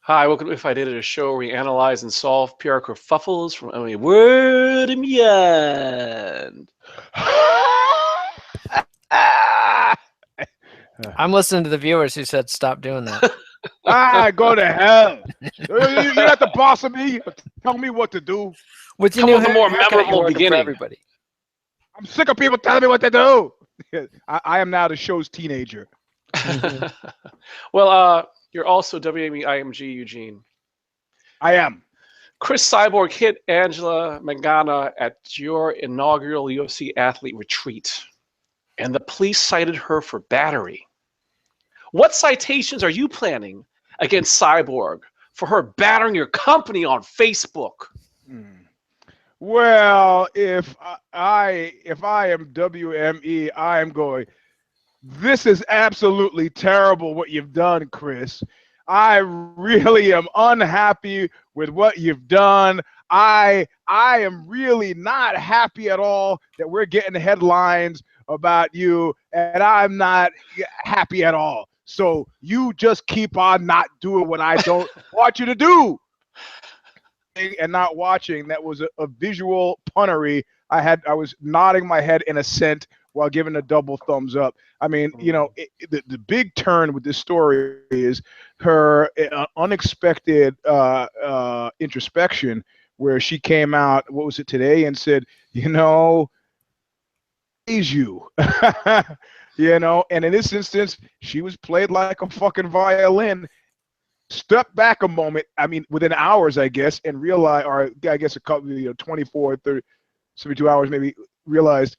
Hi, welcome to If I Did It, a show where we analyze and solve PR kerfuffles from MMA Word and Beyond. I'm listening to the viewers who said stop doing that. Go to hell. You're not the boss of me. Tell me what to do. With your Come new with a more haircut, memorable you're working beginning. for everybody. I'm sick of people telling me what to do. I am now the show's teenager. Well, you're also WME-IMG, Eugene. I am. Chris Cyborg hit Angela Mangana at your inaugural UFC athlete retreat, and the police cited her for battery. What citations are you planning against Cyborg for her battering your company on Facebook? Well, if I am WME, I am going. This is absolutely terrible what you've done, Chris. I really am unhappy with what you've done. I am really not happy at all that we're getting headlines about you, and I'm not happy at all. So you just keep on not doing what I don't want you to do. And not watching, that was a visual punnery. I was nodding my head in assent while giving a double thumbs up. I mean, the big turn with this story is her unexpected introspection, where she came out, what was it, today, and said, praise you. And in this instance, she was played like a fucking violin. Step back a moment, I mean, within hours, I guess, and realize, or I guess a couple, 24, 30, 72 hours, maybe realized,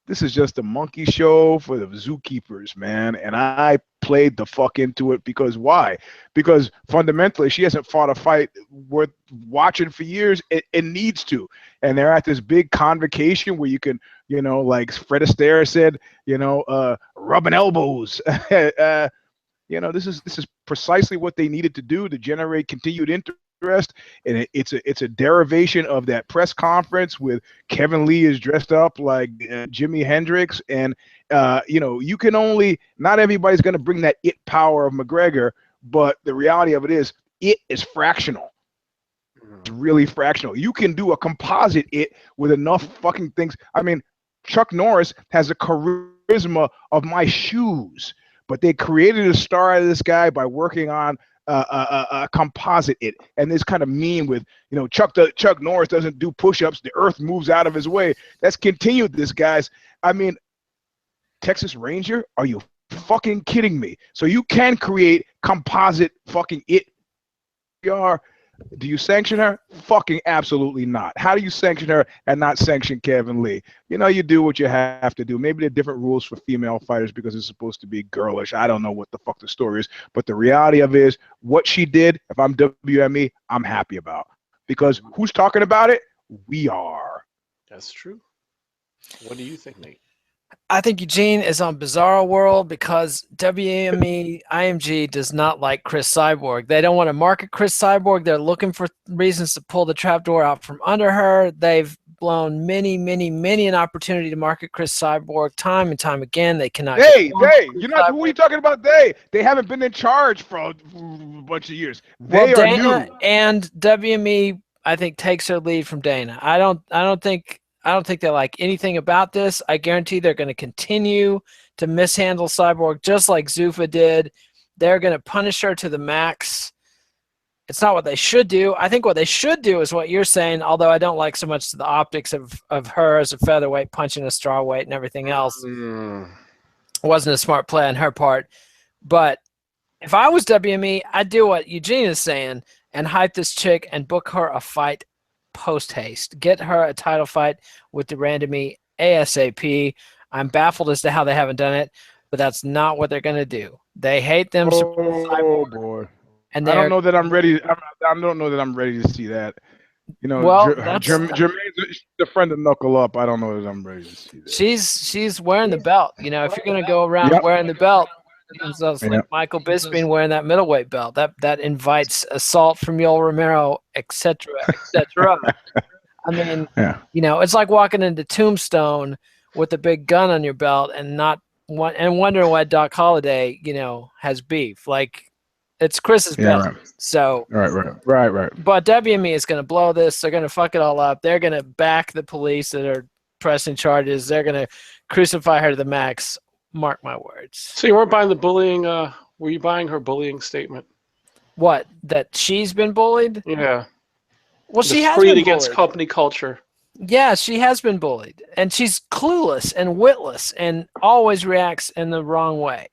this is just a monkey show for the zookeepers, man. And I played the fuck into it because why? Because fundamentally, she hasn't fought a fight worth watching for years. It needs to. And they're at this big convocation where you can, like Fred Astaire said, rubbing elbows. This is precisely what they needed to do to generate continued interest. And it's a derivation of that press conference with Kevin Lee is dressed up like Jimi Hendrix. And, you can only, not everybody's going to bring that it power of McGregor, but the reality of it is fractional. It's really fractional. You can do a composite it with enough fucking things. I mean, Chuck Norris has a charisma of my shoes. But they created a star out of this guy by working on a composite it. And this kind of meme with, Chuck Norris doesn't do push-ups. The earth moves out of his way. That's continued this guy's. I mean, Texas Ranger, are you fucking kidding me? So you can create composite fucking it. Do you sanction her? Fucking absolutely not. How do you sanction her and not sanction Kevin Lee? You do what you have to do. Maybe there are different rules for female fighters because it's supposed to be girlish. I don't know what the fuck the story is. But the reality of it is what she did, if I'm WME, I'm happy about. Because who's talking about it? We are. That's true. What do you think, Nate? I think Eugene is on Bizarro World because WME-IMG does not like Chris Cyborg. They don't want to market Chris Cyborg. They're looking for reasons to pull the trapdoor out from under her. They've blown many an opportunity to market Chris Cyborg time and time again. They cannot. You're not. Who are you talking about? They haven't been in charge for a bunch of years. They are Dana new. And WME, I think, takes their lead from Dana. I don't think they like anything about this. I guarantee they're going to continue to mishandle Cyborg just like Zuffa did. They're going to punish her to the max. It's not what they should do. I think what they should do is what you're saying, although I don't like so much the optics of her as a featherweight punching a strawweight and everything else. It wasn't a smart play on her part. But if I was WME, I'd do what Eugene is saying and hype this chick and book her a fight post-haste. Get her a title fight with the randomie ASAP. I'm baffled as to how they haven't done it, but that's not what they're going to do. They hate them. Oh, boy. And I don't know that I'm ready. I don't know that I'm ready to see that. Jermaine's a friend of Knuckle Up. I don't know that I'm ready to see that. She's wearing the belt. If you're going to go around wearing the belt, it's like Michael Bisping wearing that middleweight belt. That invites assault from Yoel Romero, etc., etc. I mean, it's like walking into Tombstone with a big gun on your belt and wondering why Doc Holliday, has beef. Like, It's Chris's Yeah, belt. right. So Right. But WME is going to blow this. They're going to fuck it all up. They're going to back the police that are pressing charges. They're going to crucify her to the max. Mark my words. So you weren't buying the bullying? Were you buying her bullying statement? What? That she's been bullied? Yeah. Well, The she has screed been against bullied. company culture. Yeah, she has been bullied. And she's clueless and witless and always reacts in the wrong way.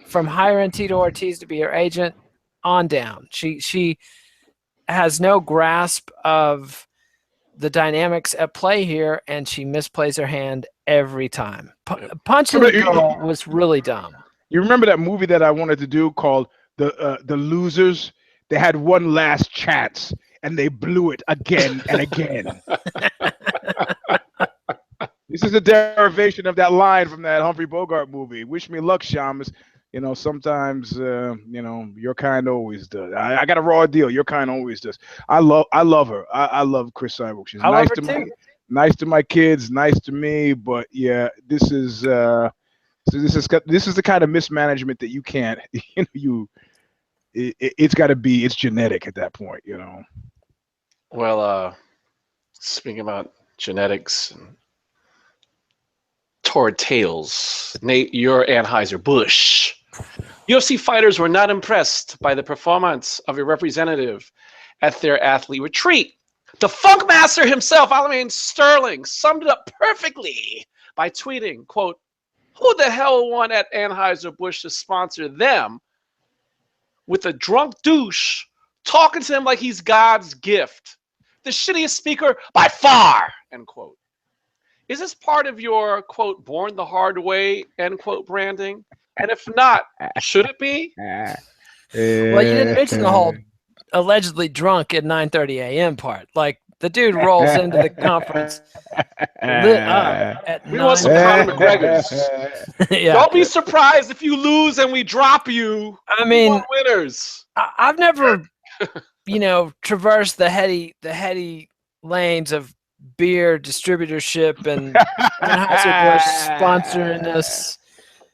From hiring Tito Ortiz to be her agent on down. She has no grasp of the dynamics at play here, and she misplays her hand every time. Punching the girl was really dumb. You remember that movie that I wanted to do called The Losers? They had one last chance, and they blew it again and again. This is a derivation of that line from that Humphrey Bogart movie. Wish me luck, Shamus. You know, sometimes, you know, your kind always does. I got a raw deal. Your kind always does. I love her. I love Chris Cyborg. She's nice to my kids, nice to me. But yeah, this is the kind of mismanagement that you can't. It's got to be. It's genetic at that point. You know. Well, speaking about genetics and torrid tales, Nate, you're Anheuser-Busch. UFC fighters were not impressed by the performance of a representative at their athlete retreat. The Funk Master himself, Aljamain Sterling, summed it up perfectly by tweeting, quote, "Who the hell won at Anheuser-Busch to sponsor them with a drunk douche talking to him like he's God's gift? The shittiest speaker by far," end quote. Is this part of your, quote, born the hard way, end quote, branding? And if not, should it be? Well, you didn't mention the whole allegedly drunk at 9:30 a.m. part. Like, the dude rolls into the conference lit up at We want some Conor McGregor's. Yeah. Don't be surprised if you lose and we drop you. I mean, we want winners. I've never, traversed the heady lanes of beer distributorship and Anheuser-Busch sponsoring us.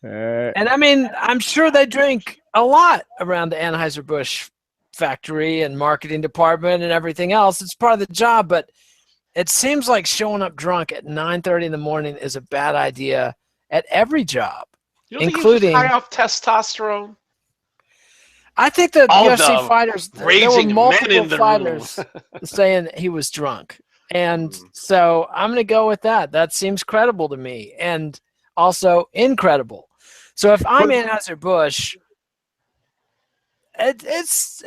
And I mean, I'm sure they drink a lot around the Anheuser-Busch factory and marketing department and everything else. It's part of the job, but it seems like showing up drunk at 9:30 in the morning is a bad idea at every job, You don't including think he's high off testosterone? I think the All UFC the fighters, there were raging men multiple in the fighters saying he was drunk. And so I'm going to go with that. That seems credible to me and also incredible. So if I'm Anheuser-Busch, it's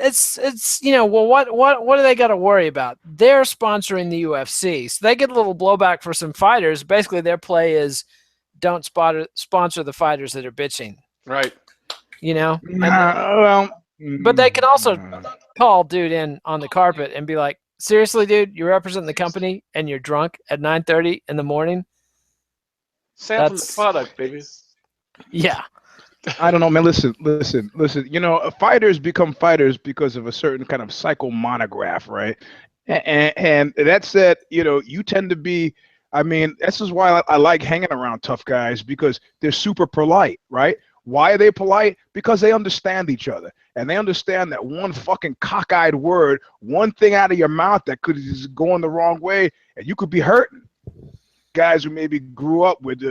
well, what do they got to worry about? They're sponsoring the UFC, so they get a little blowback for some fighters. Basically, their play is don't sponsor the fighters that are bitching, right? But they can also call dude in on the carpet and be like, seriously, dude, you're representing the company and you're drunk at 9:30 in the morning. Sampling the product, baby. Yeah. I don't know, man. Listen. Fighters become fighters because of a certain kind of psychomonograph, right? And that said, you tend to be. I mean, this is why I like hanging around tough guys, because they're super polite, right? Why are they polite? Because they understand each other, and they understand that one fucking cockeyed word, one thing out of your mouth that could just go in the wrong way, and you could be hurting. Guys who maybe grew up with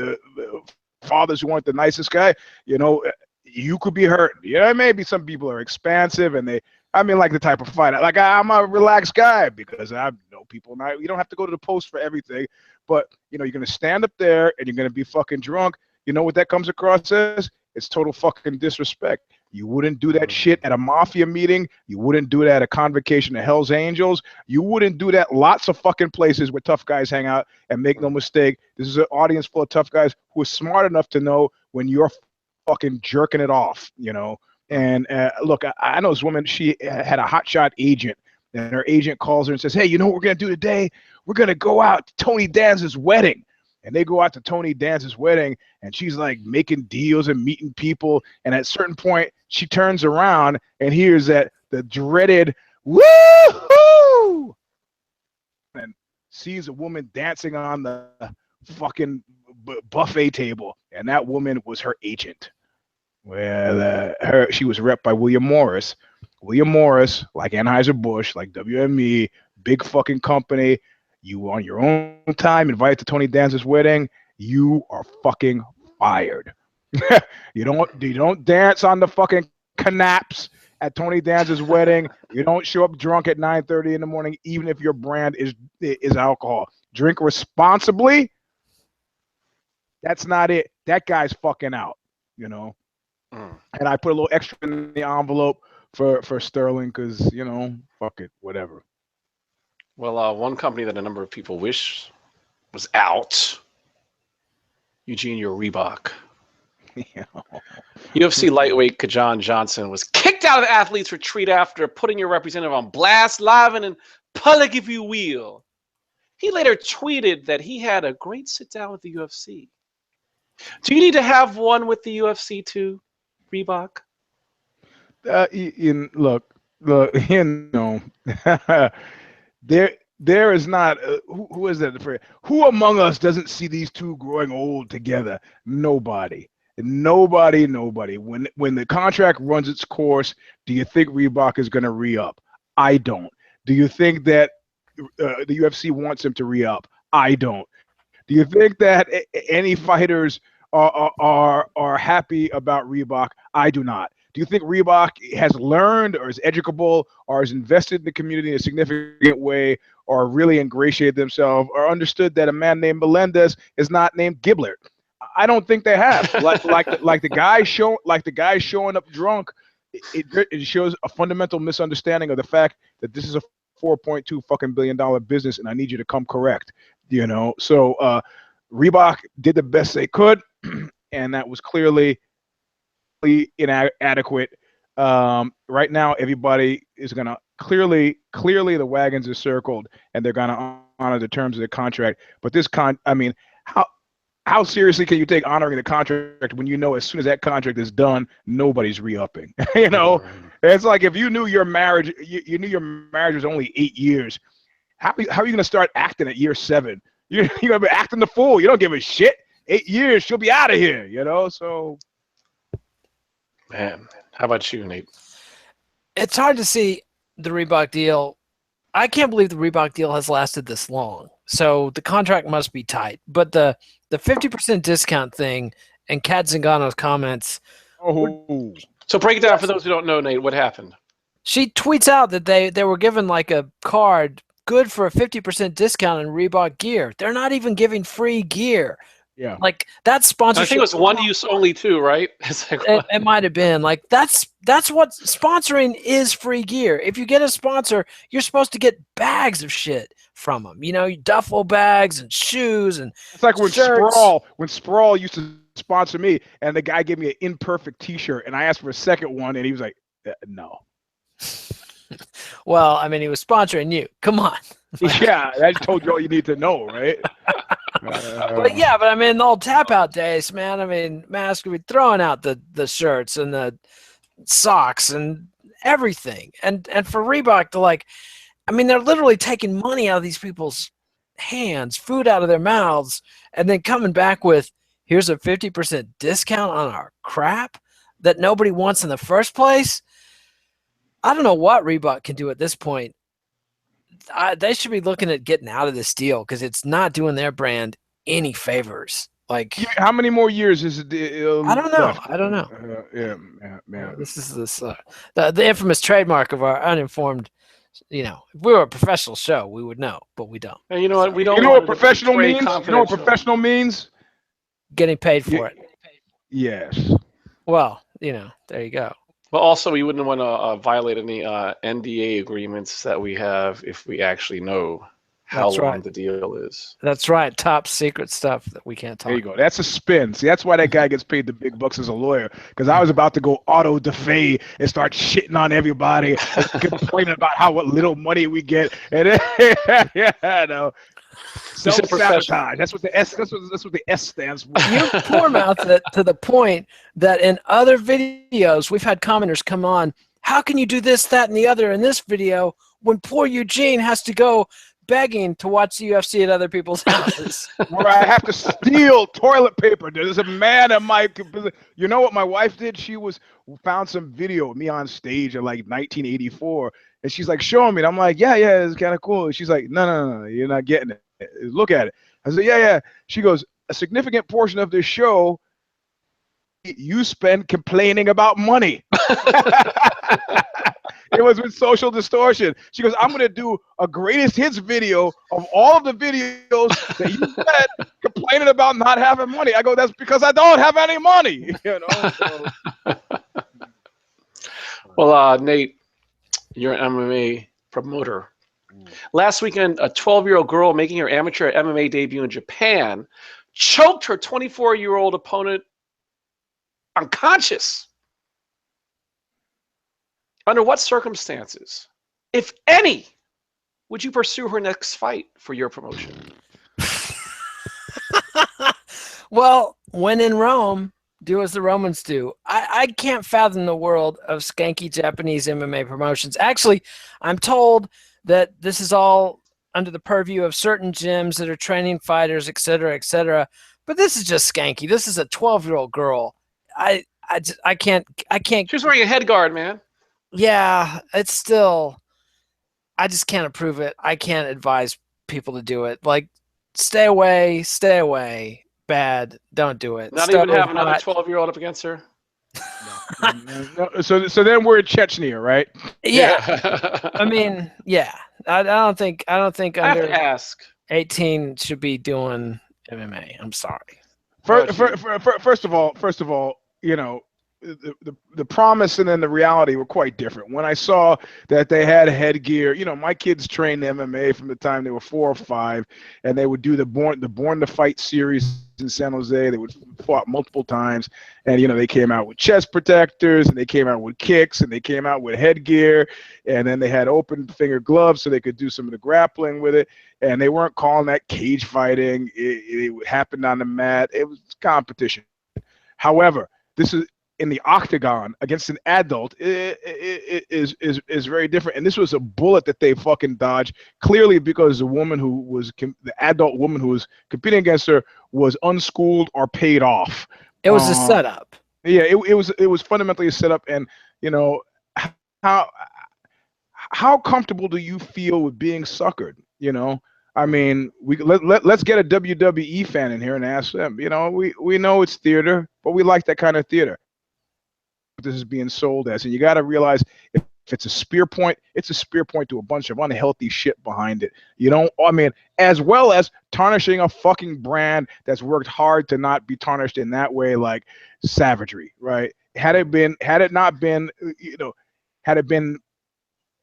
fathers who weren't the nicest guy, you could be hurt. Maybe some people are expansive and like the type of fighter. Like, I'm a relaxed guy because I know people now. You don't have to go to the post for everything, but you're going to stand up there and you're going to be fucking drunk. You know what that comes across as? It's total fucking disrespect. You wouldn't do that shit at a mafia meeting. You wouldn't do that at a convocation of Hell's Angels. You wouldn't do that lots of fucking places where tough guys hang out. And make no mistake, this is an audience full of tough guys who are smart enough to know when you're fucking jerking it off, And look, I know this woman, she had a hotshot agent, and her agent calls her and says, hey, you know what we're going to do today? We're going to go out to Tony Danza's wedding. And they go out to Tony Danza's wedding, and she's like making deals and meeting people. And at a certain point, she turns around and hears that the dreaded woo-hoo, and sees a woman dancing on the fucking buffet table. And that woman was her agent. Well, she was rep by William Morris. William Morris, like Anheuser-Busch, like WME, big fucking company. You on your own time, invited to Tony Danza's wedding, you are fucking fired. You don't dance on the fucking canaps at Tony Danza's wedding. You don't show up drunk at 9:30 in the morning, even if your brand is alcohol. Drink responsibly. That's not it. That guy's fucking out, you know. And I put a little extra in the envelope for Sterling because, you know, fuck it, whatever. Well, one company that a number of people wish was out, Eugene, your Reebok. Yeah. UFC lightweight Kajan Johnson was kicked out of the athletes retreat after putting your representative on blast, live and in public, if you will. He later tweeted that he had a great sit down with the UFC. Do you need to have one with the UFC too, Reebok? Look, you know, there is not who is that? Who among us doesn't see these two growing old together? Nobody. When the contract runs its course, do you think Reebok is going to re-up? I don't. Do you think that the UFC wants him to re-up? I don't. Do you think that any fighters are happy about Reebok? I do not. Do you think Reebok has learned or is educable or is invested in the community in a significant way or really ingratiated themselves or understood that a man named Melendez is not named Giblert? I don't think they have. Like the guy showing up drunk, it shows a fundamental misunderstanding of the fact that this is a $4.2 fucking billion business, and I need you to come correct. You know, so Reebok did the best they could, and that was clearly inadequate. Right now, everybody is gonna clearly the wagons are circled, and they're gonna honor the terms of the contract. But how seriously can you take honoring the contract when you know as soon as that contract is done, nobody's re-upping? You know, it's like if you knew your marriage, you knew your marriage was only 8 years. How are you going to start acting at year 7? You're going to be acting the fool. You don't give a shit. 8 years, she'll be out of here. You know, so. Man, how about you, Nate? It's hard to see the Reebok deal. I can't believe the Reebok deal has lasted this long. So the contract must be tight. But the 50% discount thing and Kat Zingano's comments. Oh. So break it down for those who don't know, Nate. What happened? She tweets out that they were given like a card good for a 50% discount in Reebok gear. They're not even giving free gear. Yeah. Like that's sponsorship. I think it was one use only too, right? It's like, it might have been. Like that's what sponsoring is, free gear. If you get a sponsor, you're supposed to get bags of shit from them. You know, duffel bags and shoes and it's like when shirts. Sprawl used to sponsor me, and the guy gave me an imperfect T-shirt, and I asked for a second one, and he was like, no. Well, I mean, he was sponsoring you. Come on. Yeah, I told you all you need to know, right? But I mean, the old tap out days, man. I mean, Mask would be throwing out the shirts and the socks and everything. And for Reebok to I mean, they're literally taking money out of these people's hands, food out of their mouths, and then coming back with, here's a 50% discount on our crap that nobody wants in the first place. I don't know what Reebok can do at this point. They should be looking at getting out of this deal because it's not doing their brand any favors. Like, how many more years is it? I don't know. Yeah. This is the infamous trademark of our uninformed. You know, if we were a professional show, we would know, but we don't. And you know what? We don't. You know what professional means? You know what professional means? Getting paid for it. Yes. Well, you know, there you go. But also, we wouldn't want to violate any NDA agreements that we have if we actually know how long the deal is. That's right. Top secret stuff that we can't talk about. There you go. That's a spin. See, that's why that guy gets paid the big bucks as a lawyer. Because I was about to go auto defay and start shitting on everybody, complaining about what little money we get. And yeah, I know. Self-sabotage. That's what the S stands for. You poor mouth it to the point that in other videos we've had commenters come on. How can you do this, that, and the other in this video when poor Eugene has to go begging to watch the UFC at other people's houses. Where I have to steal toilet paper. There's a man at my. You know what my wife did? She found some video of me on stage in like 1984, and she's like, "Show me." And I'm like, "Yeah, it's kind of cool." And she's like, "No, you're not getting it. Look at it." I said, "Yeah." She goes, "A significant portion of this show you spend complaining about money." It was with Social Distortion. She goes, "I'm going to do a greatest hits video of all of the videos that you said complaining about not having money." I go, "That's because I don't have any money." You know. So. Well, Nate, you're an MMA promoter. Last weekend, a 12-year-old girl making her amateur MMA debut in Japan choked her 24-year-old opponent unconscious. Under what circumstances, if any, would you pursue her next fight for your promotion? Well, when in Rome, do as the Romans do. I can't fathom the world of skanky Japanese MMA promotions. Actually, I'm told that this is all under the purview of certain gyms that are training fighters, et cetera, et cetera. But this is just skanky. This is a 12-year-old girl. I can't. She was wearing a head guard, man. Yeah, it's still. I just can't approve it. I can't advise people to do it. Like, stay away. Bad. Don't do it. Not even have another 12-year-old up against her. No. So then we're in Chechnya, right? Yeah. I mean, yeah. I don't think I have under to ask. 18 should be doing MMA. I'm sorry. First of all, you know, the promise and then the reality were quite different. When I saw that they had headgear, you know, my kids trained MMA from the time they were 4 or 5, and they would do the Born to Fight series in San Jose. They would fought multiple times, and you know, they came out with chest protectors, and they came out with kicks, and they came out with headgear, and then they had open finger gloves so they could do some of the grappling with it. And they weren't calling that cage fighting. It happened on the mat. It was competition. However, this is in the octagon against an adult is very different. And this was a bullet that they fucking dodged, clearly because the adult woman who was competing against her was unschooled or paid off. It was a setup. Yeah, it was fundamentally a setup. And you know, how comfortable do you feel with being suckered? You know, I mean, let's get a WWE fan in here and ask them. You know, we know it's theater, but we like that kind of theater. This is being sold as, and you got to realize if it's a spear point, it's a spear point to a bunch of unhealthy shit behind it. You know, I mean, as well as tarnishing a fucking brand that's worked hard to not be tarnished in that way, like savagery, right? Had it not been, you know, had it been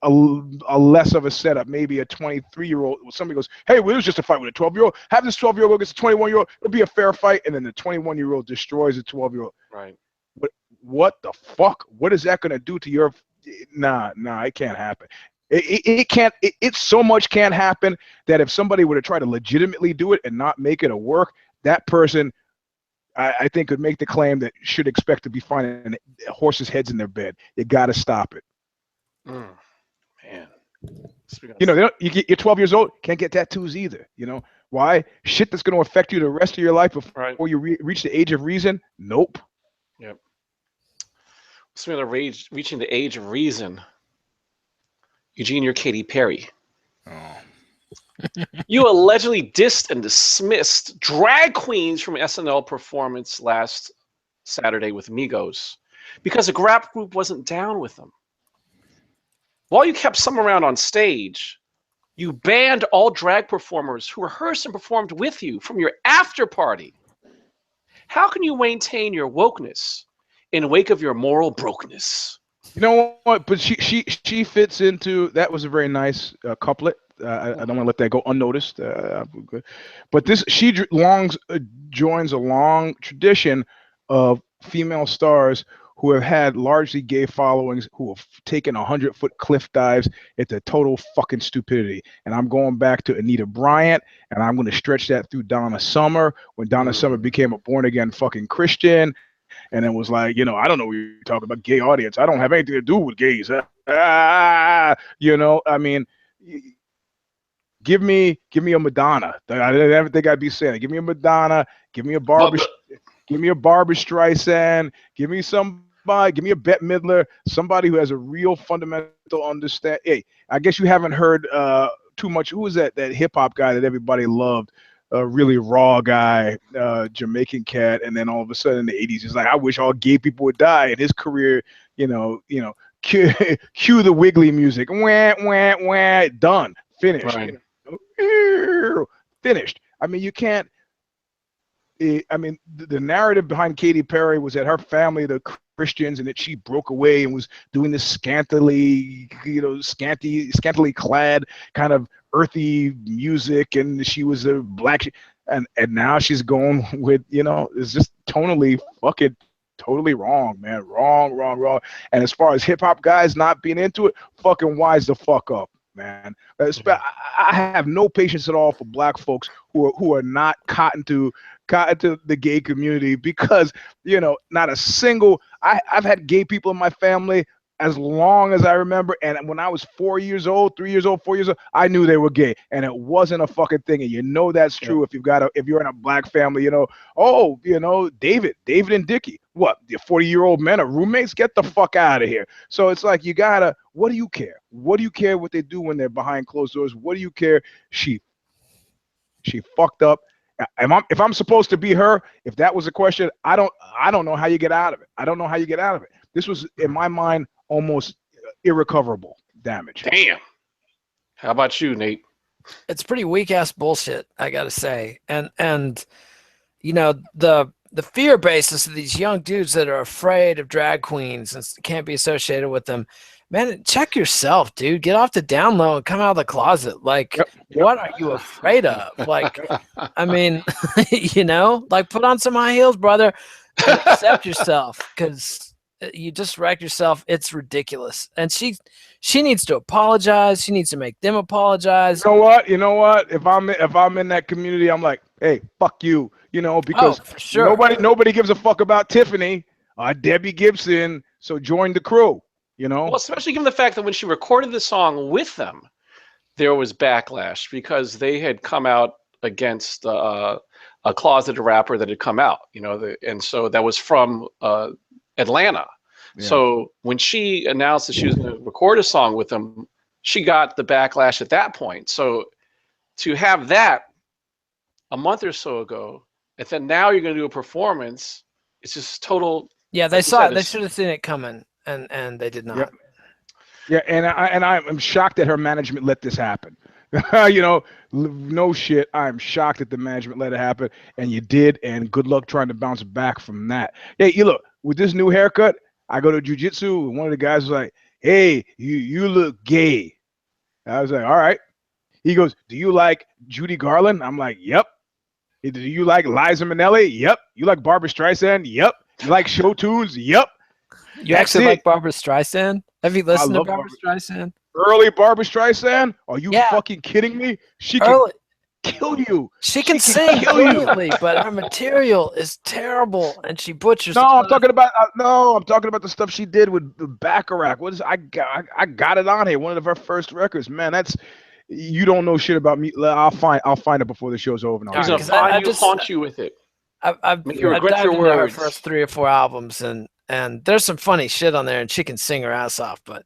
a less of a setup, maybe a 23-year-old, somebody goes, "Hey, well, it was just a fight with a 12-year-old. Have this 12-year-old go against a 21-year-old. It'll be a fair fight." And then the 21-year-old destroys the 12-year-old. Right. But what the fuck? What is that going to do to your? Nah, it can't happen. It can't. It so much can't happen that if somebody were to try to legitimately do it and not make it a work, that person, I think, could make the claim that should expect to be finding horses' heads in their bed. You got to stop it. Man. You know, you're 12 years old, can't get tattoos either. You know why? Shit that's going to affect you the rest of your life before you reach the age of reason. Nope. Yep. Speaking of reaching the age of reason, Eugene, you're Katy Perry. Oh. You allegedly dissed and dismissed drag queens from SNL performance last Saturday with Migos because the rap group wasn't down with them. While you kept some around on stage, you banned all drag performers who rehearsed and performed with you from your after party. How can you maintain your wokeness in wake of your moral brokenness? You know what? But she fits into that. Was a very nice couplet. I don't want to let that go unnoticed. But she joins a long tradition of female stars who have had largely gay followings, who have taken 100-foot cliff dives into total fucking stupidity. And I'm going back to Anita Bryant, and I'm going to stretch that through Donna Summer, when Donna Summer became a born-again fucking Christian, and it was like, you know, I don't know what you're talking about, gay audience. I don't have anything to do with gays. You know, I mean, give me a Madonna. I didn't think I'd be saying it. Give me a Madonna. Give me a Barbara. Give me a Barbara Streisand. Give me somebody. Give me a Bette Midler. Somebody who has a real fundamental understand. Hey, I guess you haven't heard too much. Who was that hip hop guy that everybody loved? A really raw guy, Jamaican cat, and then all of a sudden in the 80s, he's like, I wish all gay people would die. And his career, cue the Wiggly music, wah, wah, wah, done, finished, Right. Finished. I mean, you can't. I mean, the narrative behind Katy Perry was that her family, the Christians, and that she broke away and was doing this scantily clad kind of earthy music, and she was a black, and now she's going with, it's just tonally fucking totally wrong, man. Wrong. And as far as hip hop guys not being into it, fucking wise the fuck up, man. I have no patience at all for black folks who are not cotton to the gay community, because not a single. I've had gay people in my family as long as I remember, and when I was 4 years old, 3 years old, 4 years old, I knew they were gay, and it wasn't a fucking thing. And that's true. Yeah. If you're in a black family, David and Dickie, what, the 40-year-old men are roommates? Get the fuck out of here. So it's like, what do you care? What do you care what they do when they're behind closed doors? What do you care? She fucked up. If I'm supposed to be her, if that was a question, I don't know how you get out of it. I don't know how you get out of it. This was, in my mind, almost irrecoverable damage. Damn. How about you, Nate? It's pretty weak ass bullshit, I gotta say. And the fear basis of these young dudes that are afraid of drag queens and can't be associated with them. Man, check yourself, dude. Get off the down low and come out of the closet. Like, what are you afraid of? Like, I mean, put on some high heels, brother, and accept yourself, because you just wrecked yourself. It's ridiculous. And she needs to apologize. She needs to make them apologize. You know what? If I'm in that community, I'm like, hey, fuck you. Because for sure. nobody gives a fuck about Tiffany, Debbie Gibson. So join the crew. Well, especially given the fact that when she recorded the song with them, there was backlash because they had come out against a closeted rapper that had come out, and so that was from Atlanta. Yeah. So when she announced that she was going to record a song with them, she got the backlash at that point. So to have that a month or so ago, and then now you're going to do a performance, it's just total. Yeah, they saw it. They should have seen it coming. And they did not. Yep. Yeah, and I'm shocked that her management let this happen. No shit. I'm shocked that the management let it happen, and you did. And good luck trying to bounce back from that. Hey, you look, with this new haircut, I go to jiu-jitsu, and one of the guys was like, "Hey, you look gay." I was like, "All right." He goes, "Do you like Judy Garland?" I'm like, "Yep." Do you like Liza Minnelli? Yep. You like Barbara Streisand? Yep. You like show tunes? Yep. You actually like Barbara Streisand? Have you listened to Barbara Streisand? Early Barbara Streisand? Are you fucking kidding me? She can kill you. She can sing brilliantly, but her material is terrible, and she butchers. No, I'm talking about the stuff she did with Bacharach. What is I got it on here. One of her first records, man. You don't know shit about me. I'll find it before the show's over. He's gonna haunt you with it. I've regret your words. Her first 3 or 4 albums, and there's some funny shit on there, and she can sing her ass off, but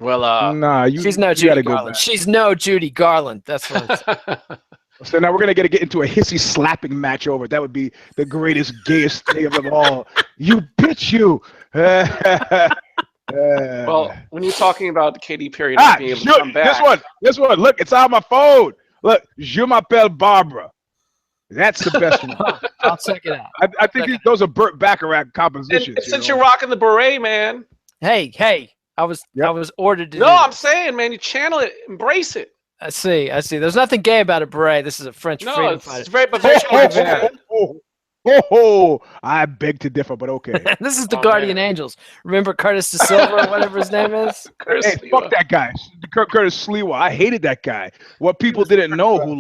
she's no Judy Garland. She's no Judy Garland. That's what I'm saying. So now we're gonna get into a hissy slapping match over. That would be the greatest, gayest thing of them all. You bitch, you. Well, when you're talking about Katy Perry not being able to come back, this one. Look, it's on my phone. Look, Je m'appelle Barbara. That's the best one. I'll check it out. I think those are Burt Bacharach compositions. And since you're rocking the beret, man. Hey, I was ordered to. No, I'm saying, man, you channel it, embrace it. I see. There's nothing gay about a beret. This is a French freedom fighter. It's very, but very Oh, I beg to differ, but okay. This is the Oh, Guardian man. Angels. Remember Curtis De Silva or whatever his name is? Hey, fuck that guy, Curtis Sliwa. I hated that guy. What people didn't know, who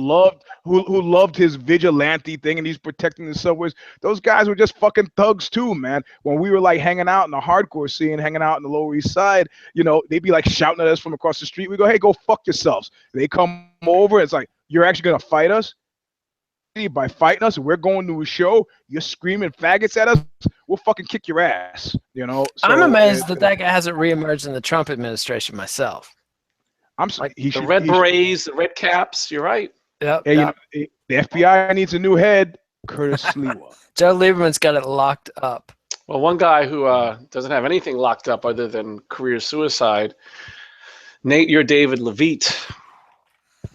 loved his vigilante thing, and he's protecting the subways. Those guys were just fucking thugs too, man. When we were like hanging out in the hardcore scene, hanging out in the Lower East Side, you know, they'd be like shouting at us from across the street. We go, hey, go fuck yourselves. They come over. It's like, you're actually gonna fight us? By fighting us, we're going to a show, you're screaming faggots at us, we'll fucking kick your ass, you know. So, I'm amazed that guy hasn't reemerged in the Trump administration myself. I'm like the red berets, the red caps. You're right. Yep. Hey, yep. You know, the FBI needs a new head. Curtis Sliwa. Joe Lieberman's got it locked up. Well, one guy who doesn't have anything locked up other than career suicide, Nate David Leavitt.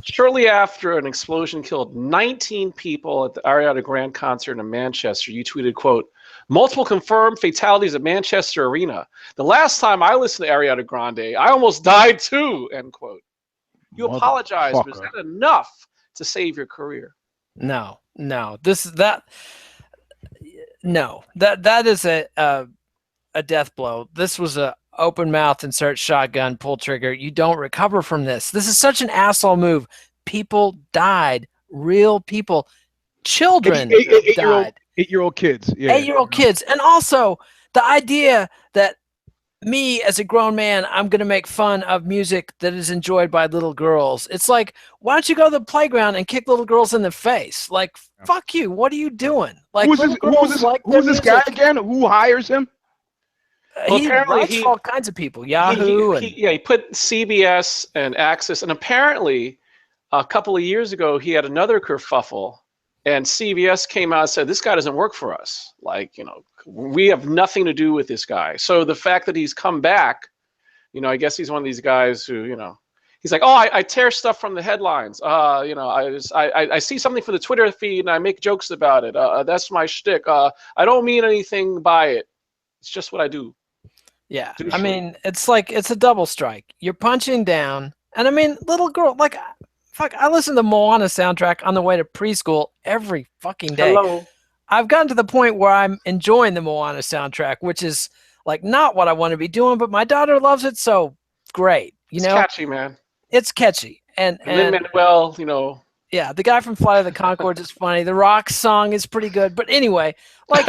Shortly after an explosion killed 19 people at the Ariana Grande concert in Manchester, you tweeted, quote, multiple confirmed fatalities at Manchester Arena. The last time I listened to Ariana Grande, I almost died too, end quote. You apologize, but is that enough to save your career? No. That is a death blow. This was a open mouth, insert shotgun, pull trigger. You don't recover from this. This is such an asshole move. People died. Real people. Children died. 8-year-old kids. Yeah. 8-year-old kids. And also the idea that me as a grown man, I'm going to make fun of music that is enjoyed by little girls. It's like, why don't you go to the playground and kick little girls in the face? Like, fuck you. What are you doing? Like, who's this guy again? Who hires him? Well, he writes for all kinds of people. Yahoo. He put CBS and Access, and apparently a couple of years ago he had another kerfuffle, and CBS came out and said, this guy doesn't work for us. Like, you know, we have nothing to do with this guy. So the fact that he's come back, you know, I guess he's one of these guys who, you know, he's like, oh, I tear stuff from the headlines. You know, I see something from the Twitter feed and I make jokes about it. That's my shtick. I don't mean anything by it. It's just what I do. Yeah, I mean, it's like, it's a double strike. You're punching down, and I mean, little girl, like, fuck, I listen to Moana soundtrack on the way to preschool every fucking day. Hello. I've gotten to the point where I'm enjoying the Moana soundtrack, which is like not what I want to be doing, but my daughter loves it, so great. You know, it's catchy, man. It's catchy, and Lin-Manuel, you know. Yeah, the guy from Flight of the Conchords is funny. The Rock song is pretty good. But anyway, like,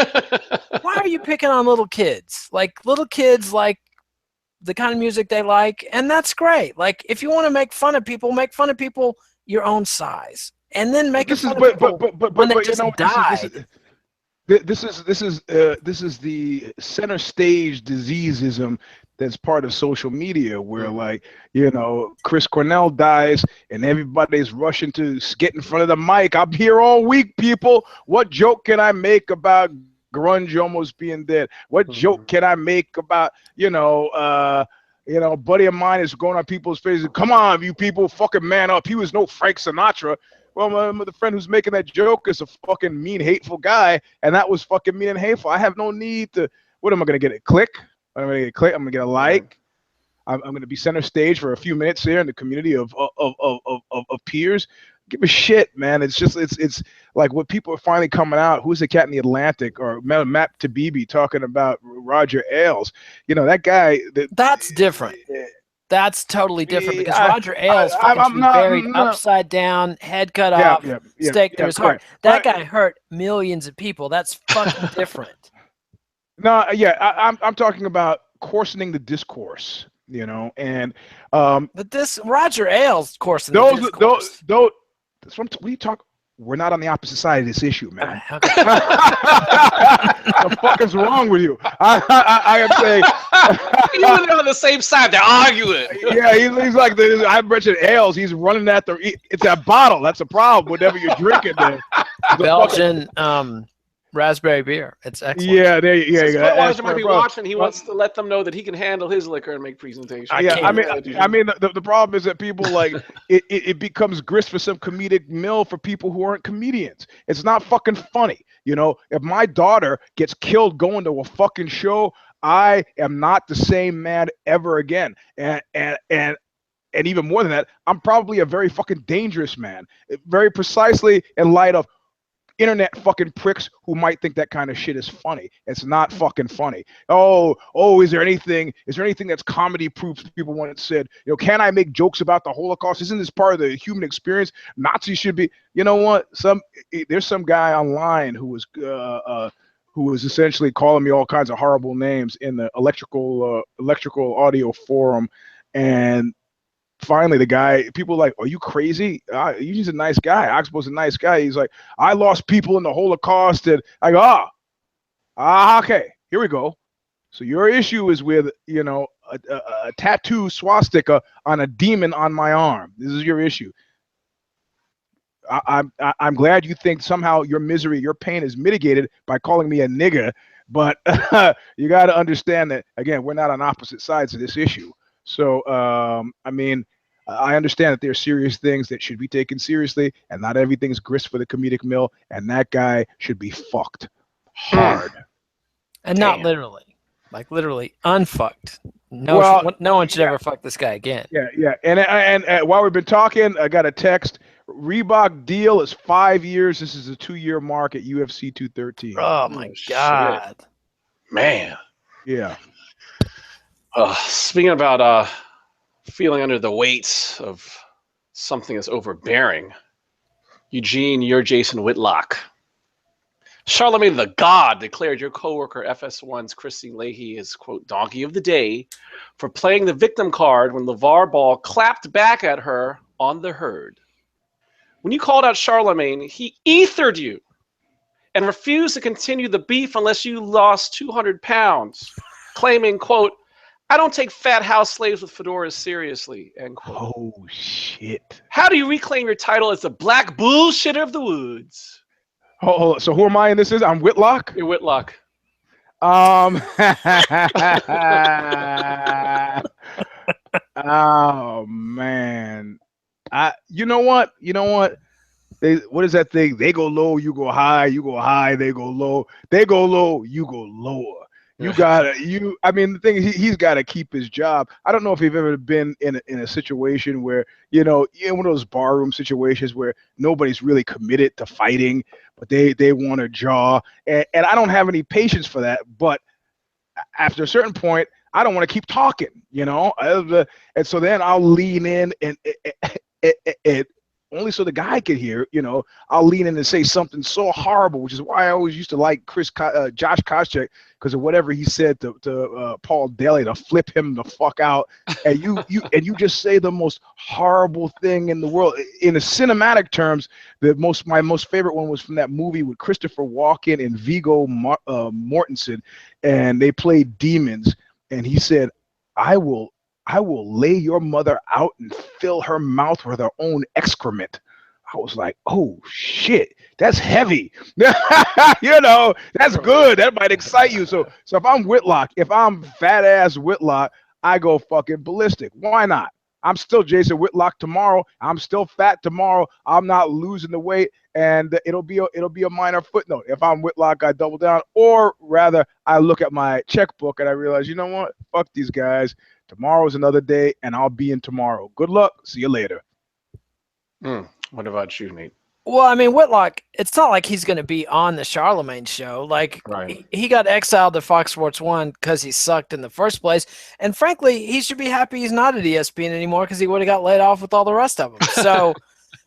why are you picking on little kids? Like, little kids like the kind of music they like, and that's great. Like, if you want to make fun of people your own size, and then make fun of people when they just died. This is the center stage diseaseism that's part of social media, where, like, you know, Chris Cornell dies and everybody's rushing to get in front of the mic. I'm here all week, people. What joke can I make about grunge almost being dead? What joke can I make about, you know, a buddy of mine is going on people's faces. Come on, you people, fucking man up. He was no Frank Sinatra. Well, the friend who's making that joke is a fucking mean, hateful guy, and that was fucking mean and hateful. I have no need to. What am I gonna get? A click? I'm gonna get a click. I'm gonna get a like. I'm gonna be center stage for a few minutes here in the community of peers. Give a shit, man. It's just it's like what people are finally coming out. Who's the cat in the Atlantic, or Matt Tabibi talking about Roger Ailes? You know, that guy. That's different. That's totally different, because Roger Ailes fucking buried upside down, head cut off, stake through his heart. That guy hurt millions of people. That's fucking different. No, I'm talking about coarsening the discourse, you know, and but this Roger Ailes coarsening the discourse. That's what we talk. We're not on the opposite side of this issue, man. Okay. What the fuck is wrong with you? I am saying. Even they're on the same side, they're arguing. Yeah, he's like I mentioned Ailes. He's running at it's that bottle. That's a problem. Whatever you're drinking, there. Belgian raspberry beer. It's excellent. Yeah, there you go. Budweiser might be watching. He wants to let them know that he can handle his liquor and make presentations. I mean, the problem is that people like it becomes grist for some comedic mill for people who aren't comedians. It's not fucking funny, you know. If my daughter gets killed going to a fucking show, I am not the same man ever again. And even more than that, I'm probably a very fucking dangerous man. Very precisely in light of internet fucking pricks who might think that kind of shit is funny. It's not fucking funny. Oh, is there anything that's comedy proof? People once said, can I make jokes about the Holocaust? Isn't this part of the human experience? Nazis should be, you know what? There's some guy online who was essentially calling me all kinds of horrible names in the electrical audio forum. And finally, the guy, people were like, are you crazy? He's a nice guy. Oxbow's a nice guy. He's like, I lost people in the Holocaust. And I go, okay, here we go. So your issue is with, a tattoo swastika on a demon on my arm. This is your issue. I'm glad you think somehow your misery, your pain is mitigated by calling me a nigger. But you got to understand that, again, we're not on opposite sides of this issue. So, I mean, I understand that there are serious things that should be taken seriously, and not everything's grist for the comedic mill, and that guy should be fucked hard. And not literally, like literally unfucked. No one should ever fuck this guy again. Yeah. And while we've been talking, I got a text. Reebok deal is 5 years. This is a 2-year mark at UFC 213. Oh my God. Shit. Man. Yeah. Speaking about feeling under the weight of something that's overbearing, Eugene, you're Jason Whitlock. Charlemagne the God declared your coworker FS1's Kristine Leahy is, quote, donkey of the day for playing the victim card when Lavar Ball clapped back at her on the herd. When you called out Charlemagne, he ethered you and refused to continue the beef unless you lost 200 pounds, claiming, quote, I don't take fat house slaves with fedoras seriously, end quote. Oh, shit. How do you reclaim your title as the black bullshitter of the woods? Oh, so who am I in this? I'm Whitlock? You're Whitlock. Oh, man. You know what? What is that thing? They go low, you go high. You go high, they go low. They go low, you go lower. I mean, the thing is, he's got to keep his job. I don't know if you've ever been in a situation where, in one of those barroom situations where nobody's really committed to fighting, but they want to jaw. And I don't have any patience for that. But after a certain point, I don't want to keep talking, And so then I'll lean in and only so the guy could hear, I'll lean in and say something so horrible, which is why I always used to like Josh Koscheck, because of whatever he said to Paul Daly to flip him the fuck out. And you just say the most horrible thing in the world. In the cinematic terms, my most favorite one was from that movie with Christopher Walken and Viggo Mortensen, and they played demons. And he said, I will lay your mother out and fill her mouth with her own excrement. I was like, oh shit, that's heavy. That's good. That might excite you. So if I'm Whitlock, if I'm fat ass Whitlock, I go fucking ballistic. Why not? I'm still Jason Whitlock tomorrow. I'm still fat tomorrow. I'm not losing the weight, and it'll be a minor footnote. If I'm Whitlock, I double down, or rather, I look at my checkbook and I realize, you know what? Fuck these guys. Tomorrow's another day, and I'll be in tomorrow. Good luck. See you later. What about you, Nate? Well, I mean, Whitlock, it's not like he's going to be on the Charlemagne show. Like, right. he got exiled to Fox Sports 1 because he sucked in the first place. And frankly, he should be happy he's not at ESPN anymore because he would have got laid off with all the rest of them. So,